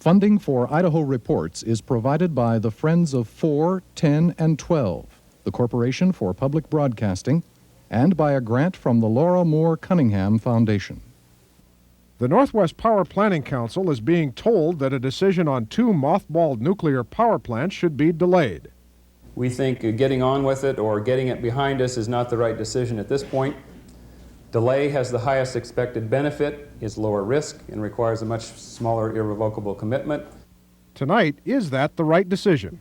Funding for Idaho Reports is provided by the Friends of 4, 10, and 12, the Corporation for Public Broadcasting, and by a grant from the Laura Moore Cunningham Foundation. The Northwest Power Planning Council is being told that a decision on 2 mothballed nuclear power plants should be delayed. We think getting on with it or getting it behind us is not the right decision at this point. Delay has the highest expected benefit, is lower risk, and requires a much smaller irrevocable commitment. Tonight, is that the right decision?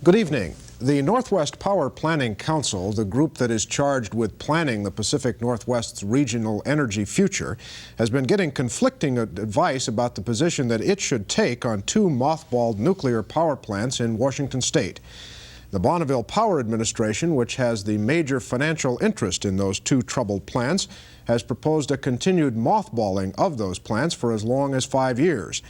Good evening. The Northwest Power Planning Council, the group that is charged with planning the Pacific Northwest's regional energy future, has been getting conflicting advice about the position that it should take on 2 mothballed nuclear power plants in Washington State. The Bonneville Power Administration, which has the major financial interest in those 2 troubled plants, has proposed a continued mothballing of those plants for as long as 5 years.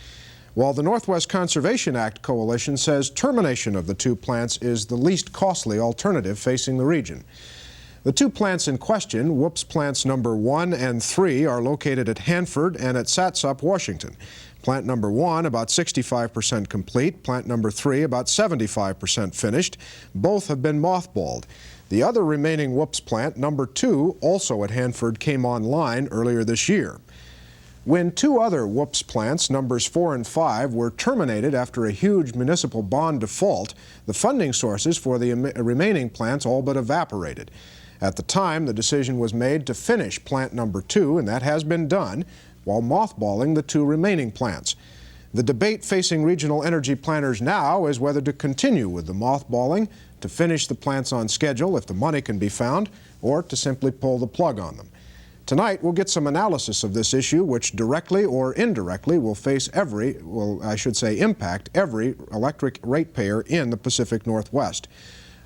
While the Northwest Conservation Act Coalition says termination of the 2 plants is the least costly alternative facing the region. The 2 plants in question, Whoops Plants number 1 and 3, are located at Hanford and at Satsop, Washington. Plant number 1 about 65% complete, plant number 3 about 75% finished. Both have been mothballed. The other remaining Whoops plant, number 2, also at Hanford, came online earlier this year. When 2 other Whoops plants, numbers 4 and 5, were terminated after a huge municipal bond default, the funding sources for the remaining plants all but evaporated. At the time, the decision was made to finish plant number 2, and that has been done, while mothballing the 2 remaining plants. The debate facing regional energy planners now is whether to continue with the mothballing, to finish the plants on schedule if the money can be found, or to simply pull the plug on them. Tonight, we'll get some analysis of this issue, which directly or indirectly will impact every electric ratepayer in the Pacific Northwest.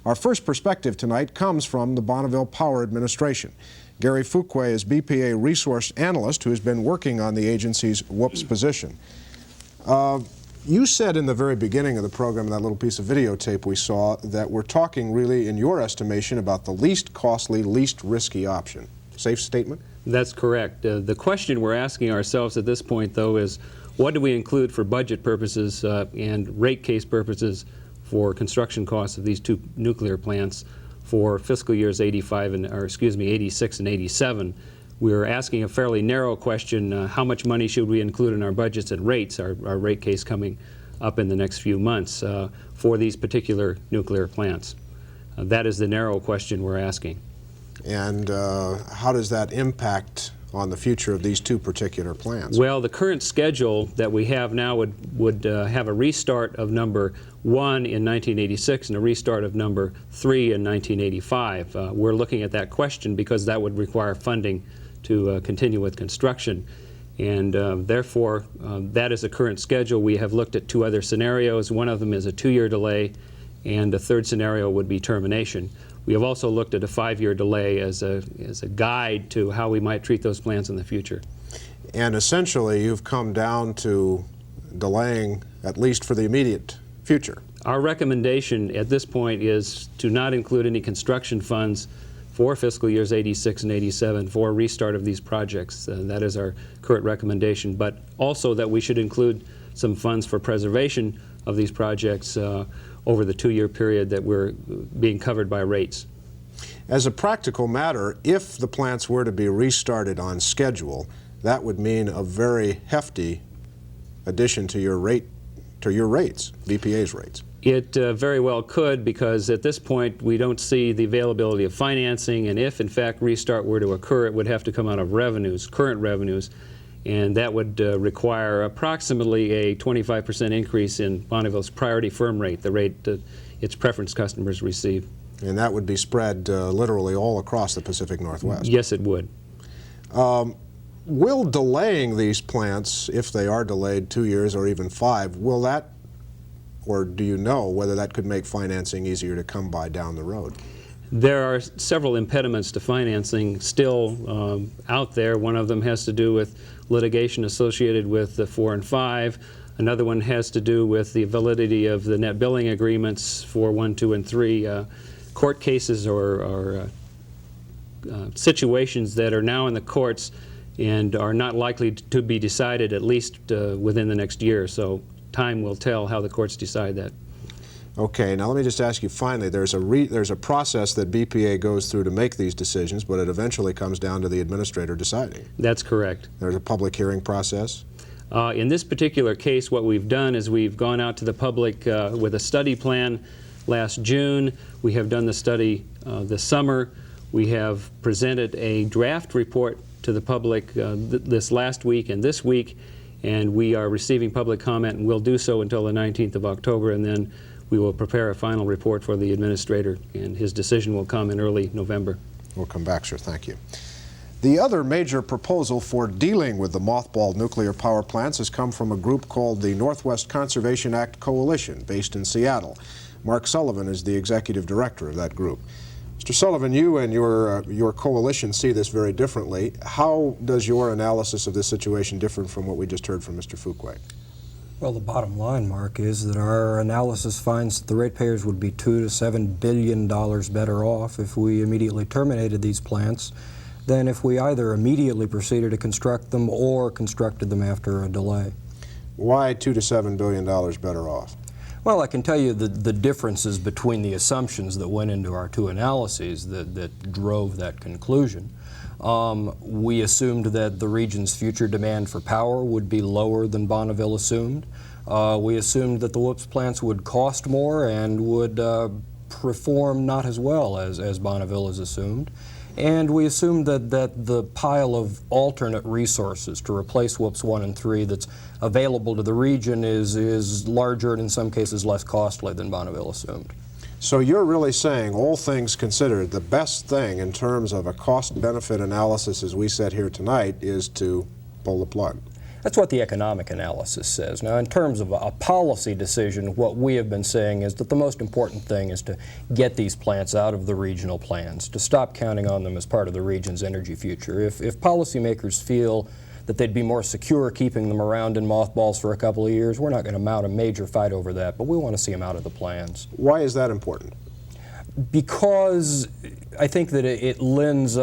Our first perspective tonight comes from the Bonneville Power Administration. Gary Fuqua is BPA resource analyst who has been working on the agency's Whoops position. You said in the very beginning of the program, in that little piece of videotape we saw, that we're talking really, in your estimation, about the least costly, least risky option. Safe statement? That's correct. The question we're asking ourselves at this point, though, is what do we include for budget purposes and rate case purposes for construction costs of these 2 nuclear plants for fiscal years 86 and 87. We're asking a fairly narrow question, how much money should we include in our budgets and rates, our rate case coming up in the next few months for these particular nuclear plants. That is the narrow question we're asking. And how does that impact on the future of these 2 particular plants? Well, the current schedule that we have now would have a restart of number 1 in 1986 and a restart of number 3 in 1985. We're looking at that question because that would require funding to continue with construction. And therefore, that is the current schedule. We have looked at 2 other scenarios. One of them is a 2-year delay, and the third scenario would be termination. We have also looked at a 5-year delay as a guide to how we might treat those plants in the future. And essentially, you've come down to delaying, at least for the immediate future. Our recommendation at this point is to not include any construction funds for fiscal years 86 and 87 for restart of these projects. That is our current recommendation, but also that we should include some funds for preservation of these projects over the 2-year period that we're being covered by rates. As a practical matter, if the plants were to be restarted on schedule, that would mean a very hefty addition to your rates, BPA's rates. It very well could, because at this point we don't see the availability of financing, and if in fact restart were to occur, it would have to come out of revenues, current revenues, and that would require approximately a 25% increase in Bonneville's priority firm rate, the rate that its preference customers receive. And that would be spread literally all across the Pacific Northwest. Yes, it would. Will delaying these plants, if they are delayed 2 years or even 5, will that, or do you know whether that could make financing easier to come by down the road? There are several impediments to financing still out there. One of them has to do with litigation associated with the 4 and 5. Another one has to do with the validity of the net billing agreements for 1, 2, and 3 court cases or situations that are now in the courts and are not likely to be decided at least within the next year. So time will tell how the courts decide that. Okay, now let me just ask you finally, there's a process that BPA goes through to make these decisions, but it eventually comes down to the administrator deciding. That's correct. There's a public hearing process? In this particular case, what we've done is we've gone out to the public with a study plan last June. We have done the study this summer. We have presented a draft report to the public this last week and this week, and we are receiving public comment, and we'll do so until the 19th of October, and then we will prepare a final report for the administrator, and his decision will come in early November. We'll come back, sir. Thank you. The other major proposal for dealing with the mothballed nuclear power plants has come from a group called the Northwest Conservation Act Coalition, based in Seattle. Mark Sullivan is the executive director of that group. Mr. Sullivan, you and your coalition see this very differently. How does your analysis of this situation differ from what we just heard from Mr. Fuqua? Well, the bottom line, Mark, is that our analysis finds that the ratepayers would be $2 to $7 billion better off if we immediately terminated these plants than if we either immediately proceeded to construct them or constructed them after a delay. Why $2 to $7 billion better off? Well, I can tell you the differences between the assumptions that went into our two analyses that drove that conclusion. We assumed that the region's future demand for power would be lower than Bonneville assumed. We assumed that the Whoops plants would cost more and would perform not as well as Bonneville has assumed. And we assumed that the pile of alternate resources to replace Whoops 1 and 3 that's available to the region is larger and in some cases less costly than Bonneville assumed. So you're really saying, all things considered, the best thing in terms of a cost-benefit analysis as we sit here tonight is to pull the plug? That's what the economic analysis says. Now, in terms of a policy decision, what we have been saying is that the most important thing is to get these plants out of the regional plans, to stop counting on them as part of the region's energy future. If policymakers feel that they'd be more secure keeping them around in mothballs for a couple of years, we're not going to mount a major fight over that, but we want to see them out of the plans. Why is that important? Because I think that it lends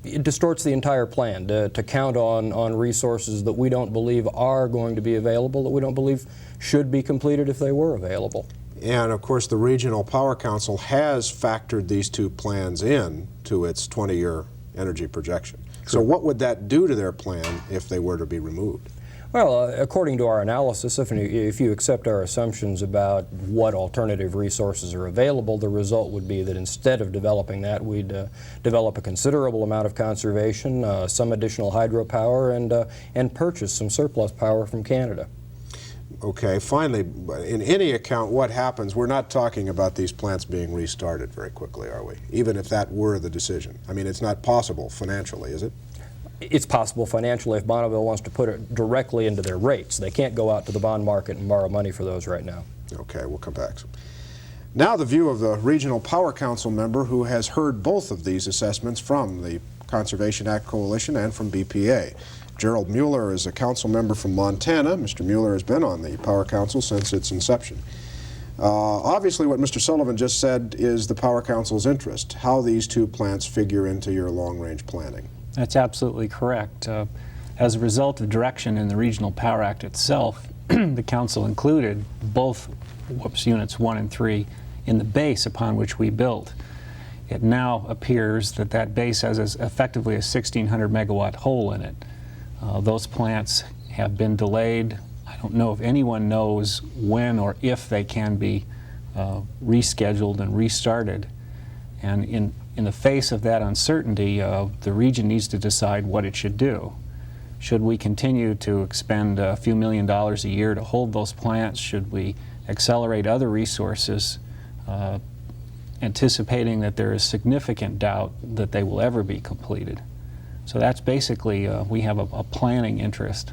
it distorts the entire plan to count on resources that we don't believe are going to be available, that we don't believe should be completed if they were available. And of course the Regional Power Council has factored these two plans in to its 20-year energy projection. So what would that do to their plan if they were to be removed? Well, according to our analysis, if you accept our assumptions about what alternative resources are available, the result would be that instead of developing that, we'd develop a considerable amount of conservation, some additional hydropower, and purchase some surplus power from Canada. Okay, finally, in any account, what happens, we're not talking about these plants being restarted very quickly, are we? Even if that were the decision. I mean, it's not possible financially, is it? It's possible financially if Bonneville wants to put it directly into their rates. They can't go out to the bond market and borrow money for those right now. Okay, we'll come back. Now the view of the Regional Power Council member who has heard both of these assessments from the Conservation Act Coalition and from BPA. Gerald Mueller is a council member from Montana. Mr. Mueller has been on the Power Council since its inception. Obviously what Mr. Sullivan just said is the Power Council's interest, how these two plants figure into your long-range planning. That's absolutely correct. As a result of direction in the Regional Power Act itself, the Council included both Whoops Units 1 and 3 in the base upon which we built. It now appears that that base has effectively a 1,600 megawatt hole in it. Those plants have been delayed. I don't know if anyone knows when or if they can be rescheduled and restarted. And in the face of that uncertainty, the region needs to decide what it should do. Should we continue to expend a few $1 million a year to hold those plants? Should we accelerate other resources, anticipating that there is significant doubt that they will ever be completed? So that's basically, we have a planning interest.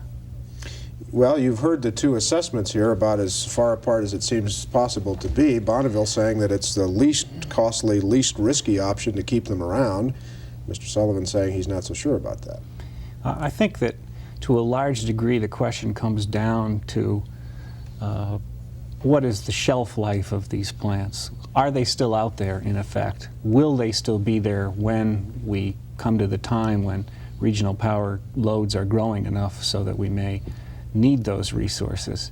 Well, you've heard the two assessments here about as far apart as it seems possible to be. Bonneville saying that it's the least costly, least risky option to keep them around. Mr. Sullivan saying he's not so sure about that. I think that to a large degree the question comes down to what is the shelf life of these plants? Are they still out there in effect? Will they still be there when we come to the time when regional power loads are growing enough so that we may need those resources?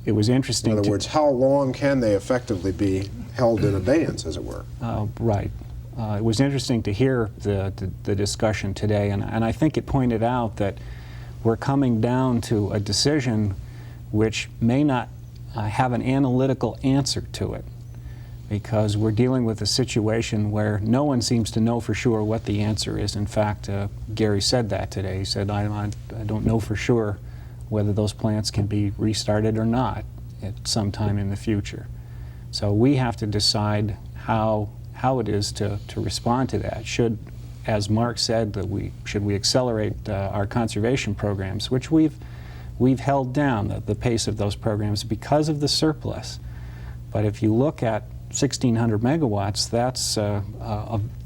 It was interesting. In other words, how long can they effectively be held in abeyance, as it were? Right. It was interesting to hear the discussion today, and I think it pointed out that we're coming down to a decision which may not have an analytical answer to it, because we're dealing with a situation where no one seems to know for sure what the answer is. In fact, Gary said that today. He said, I don't know for sure whether those plants can be restarted or not at some time in the future. So we have to decide how it is to respond to that. Should, as Mark said, that should we accelerate our conservation programs, which we've held down the pace of those programs because of the surplus. But if you look at 1,600 megawatts, that's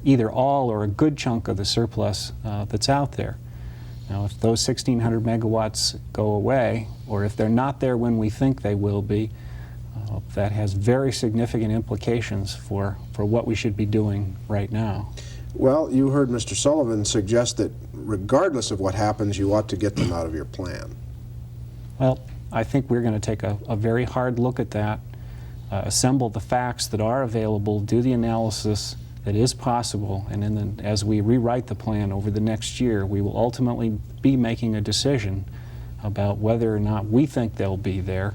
either all or a good chunk of the surplus that's out there. Now, if those 1,600 megawatts go away, or if they're not there when we think they will be, that has very significant implications for what we should be doing right now. Well, you heard Mr. Sullivan suggest that regardless of what happens, you ought to get them out of your plan. Well, I think we're going to take a very hard look at that, assemble the facts that are available, do the analysis that is possible, and then as we rewrite the plan over the next year, we will ultimately be making a decision about whether or not we think they'll be there.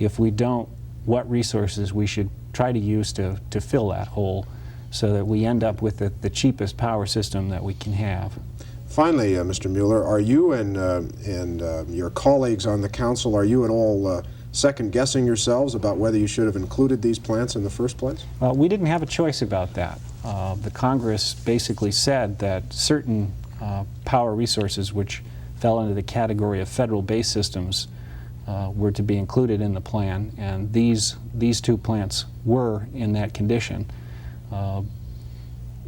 If we don't, what resources we should try to use to fill that hole so that we end up with the cheapest power system that we can have. Finally, Mr. Mueller, are you and your colleagues on the council, are you at all second-guessing yourselves about whether you should have included these plants in the first place? We didn't have a choice about that. The Congress basically said that certain power resources which fell into the category of federal-based systems were to be included in the plan, and these two plants were in that condition.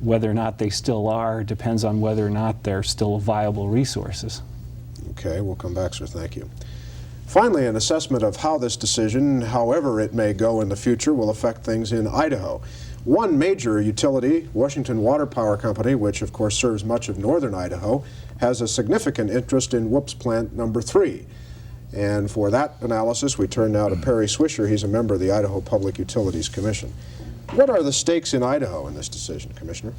Whether or not they still are depends on whether or not they're still viable resources. Okay, we'll come back, sir. Thank you. Finally, an assessment of how this decision, however it may go in the future, will affect things in Idaho. One major utility, Washington Water Power Company, which of course serves much of northern Idaho, has a significant interest in Whoops Plant number 3. And for that analysis, we turn now to Perry Swisher. He's a member of the Idaho Public Utilities Commission. What are the stakes in Idaho in this decision, Commissioner?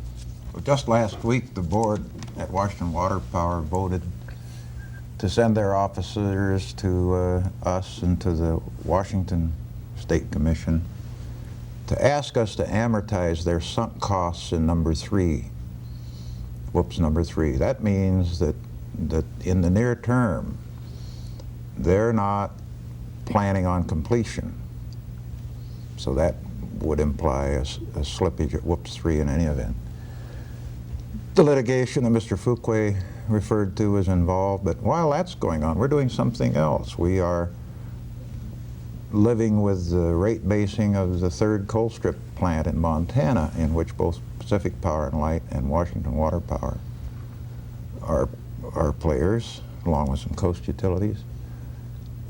Well, just last week, the board at Washington Water Power voted to send their officers to us and to the Washington State Commission to ask us to amortize their sunk costs in number 3, Whoops number 3. That means that in the near term, they're not planning on completion. So that would imply a slippage at Whoops 3 in any event. The litigation that Mr. Fuqua referred to is involved, but while that's going on, we're doing something else. We are living with the rate basing of the third coal strip plant in Montana, in which both Pacific Power and Light and Washington Water Power are players, along with some coast utilities.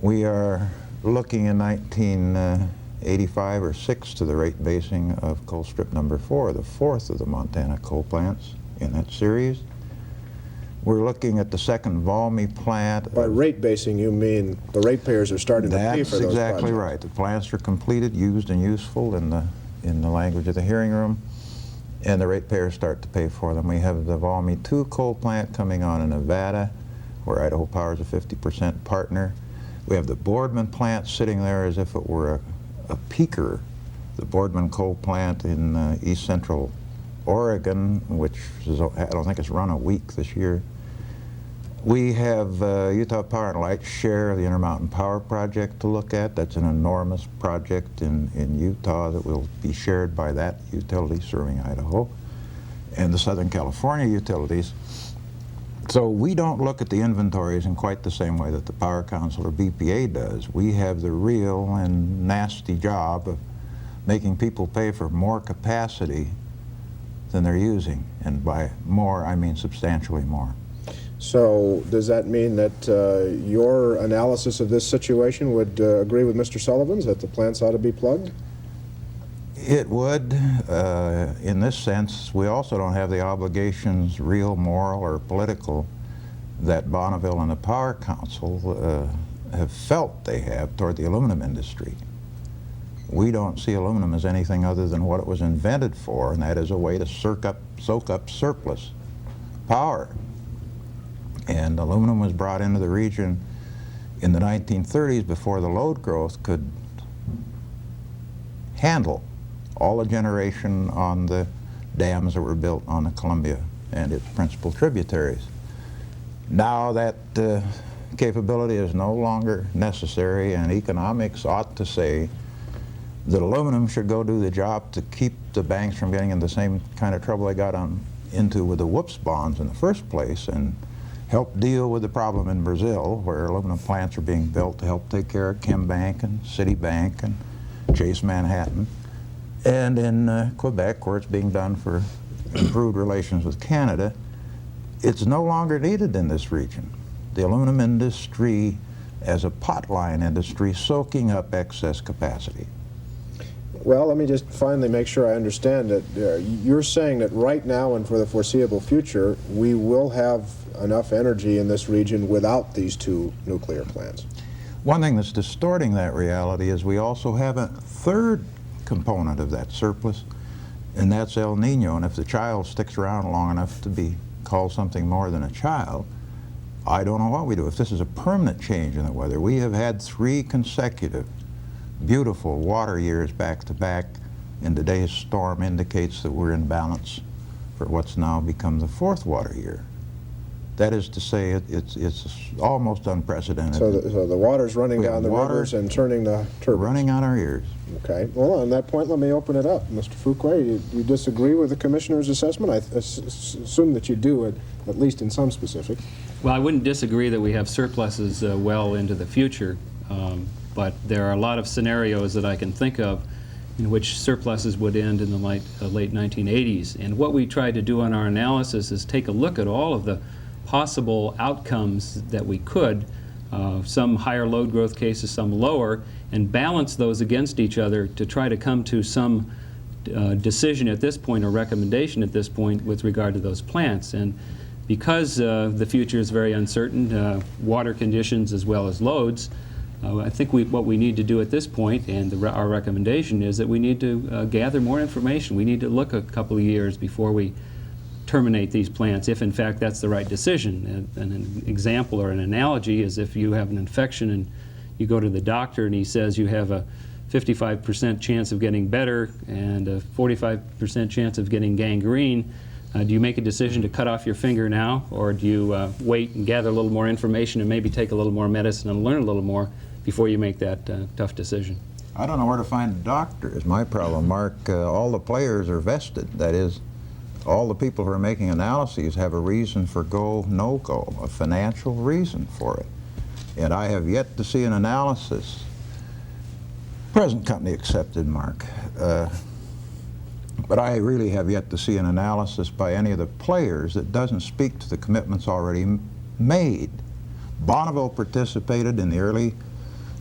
We are looking in 1985 or 6 to the rate basing of coal strip number 4, the 4th of the Montana coal plants in that series. We're looking at the second Valmy plant. By rate basing, you mean the ratepayers are starting to pay for those projects. That's exactly right. The plants are completed, used, and useful in the language of the hearing room, and the ratepayers start to pay for them. We have the Valmy 2 coal plant coming on in Nevada, where Idaho Power is a 50% partner. We have the Boardman plant sitting there as if it were a peaker, the Boardman coal plant in east central Oregon, which is, I don't think it's run a week this year. We have Utah Power and Light's share of the Intermountain Power Project to look at. That's an enormous project in Utah that will be shared by that utility serving Idaho and the Southern California utilities. So we don't look at the inventories in quite the same way that the Power Council or BPA does. We have the real and nasty job of making people pay for more capacity than they're using, and by more I mean substantially more. So does that mean that your analysis of this situation would agree with Mr. Sullivan's, that the plants ought to be plugged? It would. In this sense, we also don't have the obligations, real, moral, or political, that Bonneville and the Power Council have felt they have toward the aluminum industry. We don't see aluminum as anything other than what it was invented for, and that is a way to soak up surplus power. And aluminum was brought into the region in the 1930s before the load growth could handle all the generation on the dams that were built on the Columbia and its principal tributaries. Now that capability is no longer necessary, and economics ought to say that aluminum should go do the job to keep the banks from getting in the same kind of trouble they got into with the whoops bonds in the first place, and help deal with the problem in Brazil, where aluminum plants are being built to help take care of Chembank and Citibank and Chase Manhattan, and in Quebec, where it's being done for improved relations with Canada. It's no longer needed in this region. The aluminum industry as a potline industry soaking up excess capacity. Well, let me just finally make sure I understand it. You're saying that right now and for the foreseeable future, we will have enough energy in this region without these two nuclear plants. One thing that's distorting that reality is we also have a third component of that surplus, and that's El Nino. And if the child sticks around long enough to be called something more than a child, I don't know what we do. If this is a permanent change in the weather, we have had 3 consecutive beautiful water years back to back, and today's storm indicates that we're in balance for what's now become the 4th water year. That is to say, it's almost unprecedented. So the water's running down the rivers and turning the turbines. Running on our ears. Okay. Well, on that point, let me open it up. Mr. Fuqua, you disagree with the Commissioner's assessment? I assume that you do, at least in some specifics. Well, I wouldn't disagree that we have surpluses well into the future, but there are a lot of scenarios that I can think of in which surpluses would end in the late 1980s. And what we tried to do in our analysis is take a look at all of the possible outcomes that we could, some higher load growth cases, some lower, and balance those against each other to try to come to some decision at this point, or recommendation at this point, with regard to those plants. And because the future is very uncertain, water conditions as well as loads, I think what we need to do at this point, and our recommendation is that we need to gather more information. We need to look a couple of years before we terminate these plants, if in fact that's the right decision. And an example or an analogy is if you have an infection and you go to the doctor and he says you have a 55% chance of getting better and a 45% chance of getting gangrene, do you make a decision to cut off your finger now, or do you wait and gather a little more information and maybe take a little more medicine and learn a little more before you make that tough decision? I don't know where to find a doctor is my problem, Mark. All the players are vested. That is, all the people who are making analyses have a reason for go, no-go, a financial reason for it. And I have yet to see an analysis, present company accepted, Mark, but I really have yet to see an analysis by any of the players that doesn't speak to the commitments already made. Bonneville participated in the early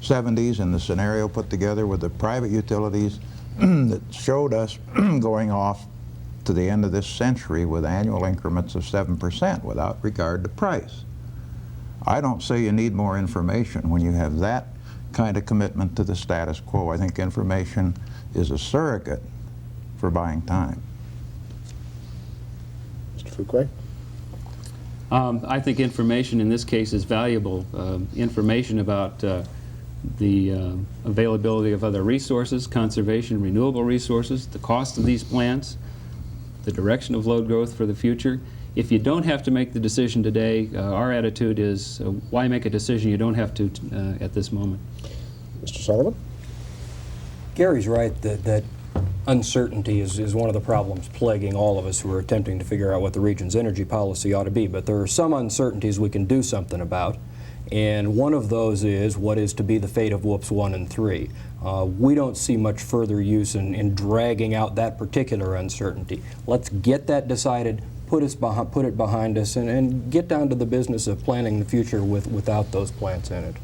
70s in the scenario put together with the private utilities that showed us going off to the end of this century with annual increments of 7% without regard to price. I don't say you need more information when you have that kind of commitment to the status quo. I think information is a surrogate for buying time. Mr. Fuqua? I think information in this case is valuable. Information about the availability of other resources, conservation, renewable resources, the cost of these plants, the direction of load growth for the future. If you don't have to make the decision today, our attitude is why make a decision you don't have to at this moment? Mr. Sullivan? Gary's right that uncertainty is one of the problems plaguing all of us who are attempting to figure out what the region's energy policy ought to be. But there are some uncertainties we can do something about. And one of those is what is to be the fate of Whoops 1 and 3. We don't see much further use in dragging out that particular uncertainty. Let's get that decided, put it behind us and get down to the business of planning the future without those plants in it.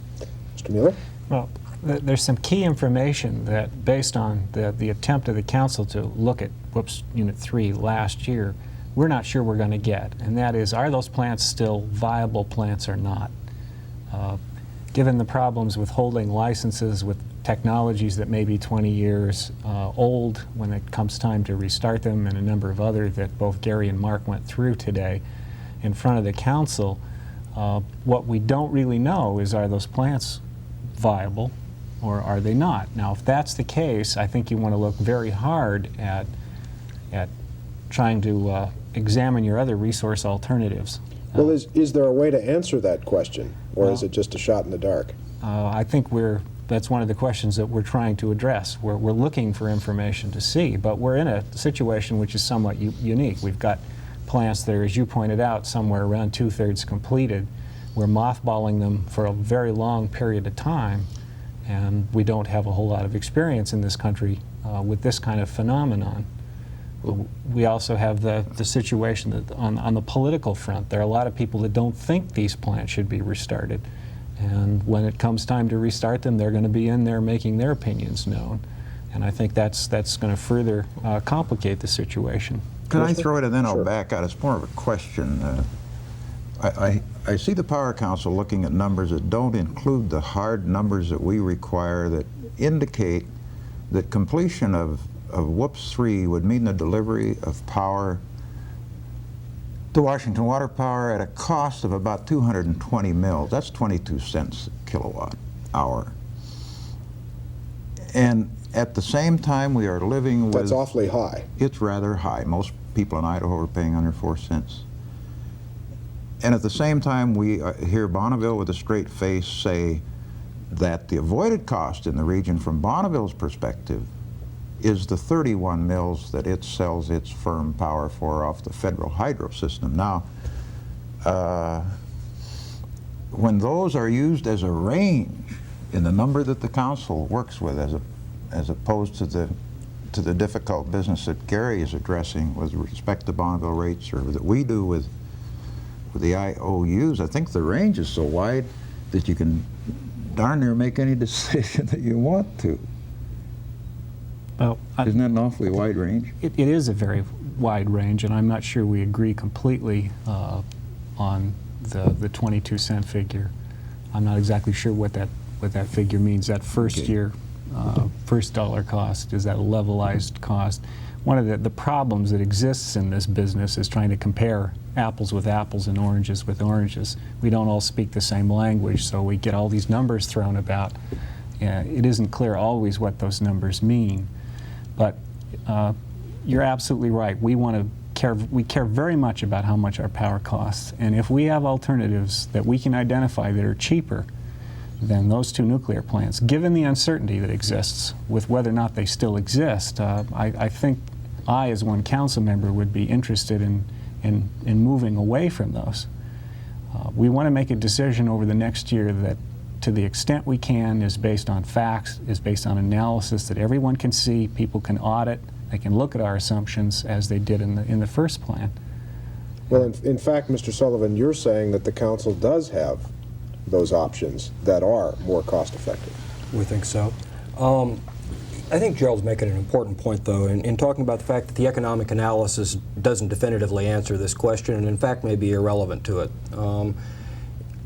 Mr. Mueller? Well, there's some key information that, based on the attempt of the council to look at Unit 3 last year, we're not sure we're going to get, and that is, are those plants still viable plants or not? Given the problems with holding licenses with technologies that may be 20 years old when it comes time to restart them, and a number of other that both Gary and Mark went through today in front of the council, what we don't really know is, are those plants viable or are they not? Now, if that's the case, I think you want to look very hard at trying to examine your other resource alternatives. Well, is there a way to answer that question, or is it just a shot in the dark? I think that's one of the questions that we're trying to address. We're looking for information to see, but we're in a situation which is somewhat unique. We've got plants that are, as you pointed out, somewhere around 2/3 completed. We're mothballing them for a very long period of time, and we don't have a whole lot of experience in this country with this kind of phenomenon. We also have the situation that on the political front, there are a lot of people that don't think these plants should be restarted. And when it comes time to restart them, they're going to be in there making their opinions known. And I think that's going to further complicate the situation. Can I throw it, and then I'll back out? It's more of a question. I see the Power Council looking at numbers that don't include the hard numbers that we require that indicate that completion of WUPS 3 would mean the delivery of power to Washington Water Power at a cost of about 220 mils. That's 22 cents a kilowatt hour. And at the same time, we are living with... That's awfully high. It's rather high. Most people in Idaho are paying under 4 cents. And at the same time, we hear Bonneville with a straight face say that the avoided cost in the region from Bonneville's perspective is the 31 mils that it sells its firm power for off the federal hydro system. Now, when those are used as a range in the number that the council works with, as opposed to the difficult business that Gary is addressing with respect to Bonneville rates, or that we do with the IOUs, I think the range is so wide that you can darn near make any decision that you want to. Well, isn't that an awfully wide range? It is a very wide range, and I'm not sure we agree completely on the 22-cent figure. I'm not exactly sure what that figure means. That first year, first dollar cost, is that a levelized cost? One of the problems that exists in this business is trying to compare apples with apples and oranges with oranges. We don't all speak the same language, so we get all these numbers thrown about. It isn't clear always what those numbers mean. But you're absolutely right. We care very much about how much our power costs. And if we have alternatives that we can identify that are cheaper than those two nuclear plants, given the uncertainty that exists with whether or not they still exist, I think I, as one council member, would be interested in moving away from those. We want to make a decision over the next year that, to the extent we can, is based on facts, is based on analysis that everyone can see, people can audit, they can look at our assumptions as they did in the first plan. Well, in fact, Mr. Sullivan, you're saying that the council does have those options that are more cost-effective. We think so. I think Gerald's making an important point, though, in talking about the fact that the economic analysis doesn't definitively answer this question, and in fact may be irrelevant to it.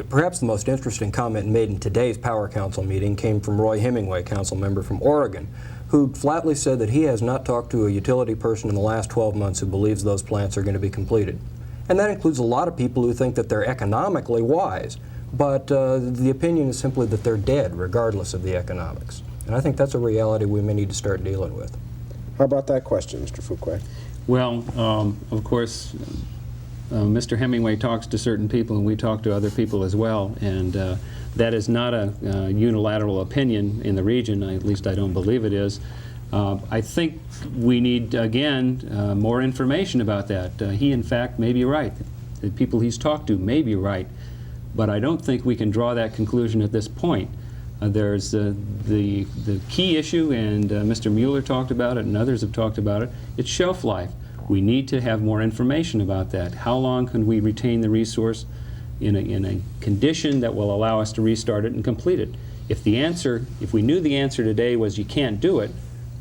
Perhaps the most interesting comment made in today's Power Council meeting came from Roy Hemingway, council member from Oregon, who flatly said that he has not talked to a utility person in the last 12 months who believes those plants are going to be completed. And that includes a lot of people who think that they're economically wise, but the opinion is simply that they're dead regardless of the economics. And I think that's a reality we may need to start dealing with. How about that question, Mr. Fuqua? Well, of course, Mr. Hemingway talks to certain people, and we talk to other people as well, and that is not a unilateral opinion in the region. At least I don't believe it is. I think we need, again, more information about that. He, in fact, may be right. The people he's talked to may be right, but I don't think we can draw that conclusion at this point. There's the key issue, and Mr. Mueller talked about it, and others have talked about it. It's shelf life. We need to have more information about that. How long can we retain the resource in a condition that will allow us to restart it and complete it? If we knew the answer today was you can't do it,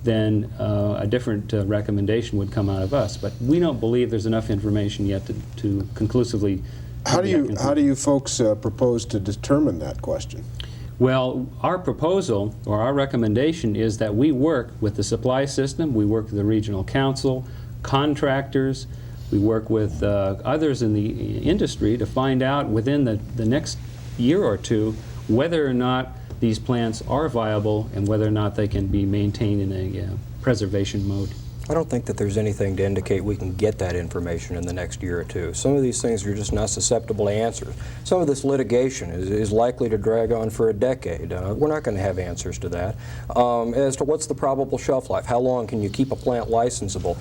then a different recommendation would come out of us. But we don't believe there's enough information yet to conclusively. How do you folks propose to determine that question? Well, our proposal or our recommendation is that we work with the supply system, we work with the regional council, contractors, we work with others in the industry to find out within the next year or two whether or not these plants are viable and whether or not they can be maintained in a preservation mode. I don't think that there's anything to indicate we can get that information in the next year or two. Some of these things are just not susceptible to answers. Some of this litigation is likely to drag on for a decade. We're not going to have answers to that. As to what's the probable shelf life, how long can you keep a plant licensable?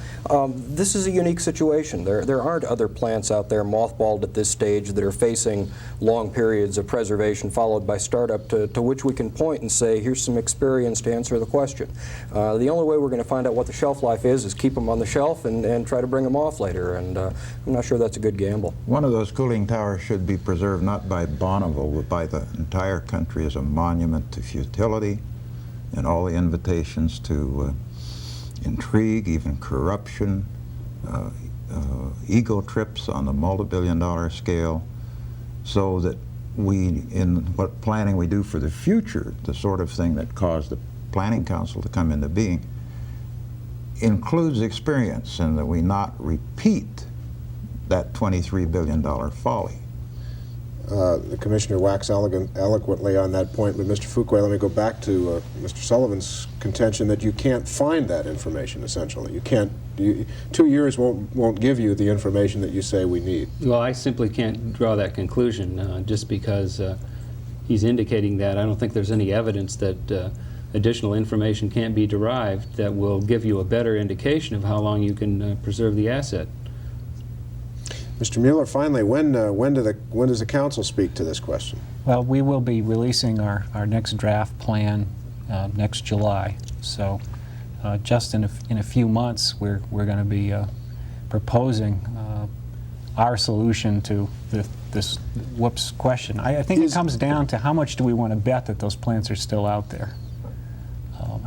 This is a unique situation. There aren't other plants out there mothballed at this stage that are facing long periods of preservation followed by startup to which we can point and say, here's some experience to answer the question. The only way we're going to find out what the shelf life is keep them on the shelf and try to bring them off later, and I'm not sure that's a good gamble. One of those cooling towers should be preserved not by Bonneville, but by the entire country as a monument to futility and all the invitations to intrigue, even corruption, ego trips on the multi-billion-dollar scale, so that we, in what planning we do for the future, the sort of thing that caused the Planning Council to come into being, includes experience, and that we not repeat that $23 billion folly. The Commissioner waxed eloquently on that point, but Mr. Fuqua, let me go back to Mr. Sullivan's contention that you can't find that information, essentially. You can't, 2 years won't give you the information that you say we need. Well, I simply can't draw that conclusion just because he's indicating that. I don't think there's any evidence that additional information can't be derived that will give you a better indication of how long you can preserve the asset. Mr. Mueller, finally, when does the Council speak to this question? Well, we will be releasing our next draft plan next July. So just in a few months, we're going to be proposing our solution to this whoops question. I think it comes down to how much do we want to bet that those plants are still out there.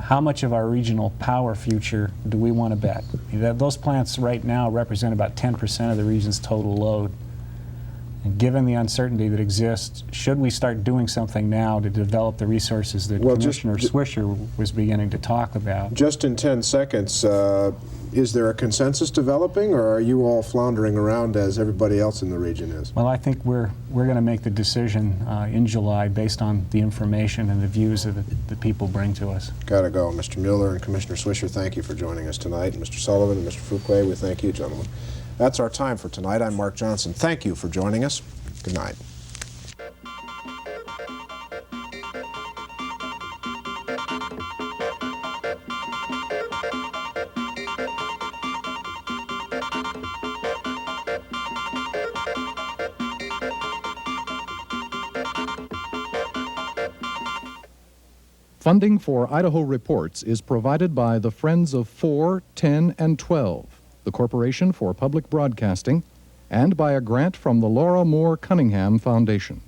How much of our regional power future do we want to bet? Those plants right now represent about 10% of the region's total load. And given the uncertainty that exists, should we start doing something now to develop the resources that Commissioner Swisher was beginning to talk about? Just in 10 seconds, is there a consensus developing, or are you all floundering around as everybody else in the region is? Well, I think we're going to make the decision in July based on the information and the views that the people bring to us. Gotta go. Mr. Mueller and Commissioner Swisher, thank you for joining us tonight. And Mr. Sullivan and Mr. Fuqua, we thank you, gentlemen. That's our time for tonight. I'm Mark Johnson. Thank you for joining us. Good night. Funding for Idaho Reports is provided by the Friends of 4, 10, and 12, the Corporation for Public Broadcasting, and by a grant from the Laura Moore Cunningham Foundation.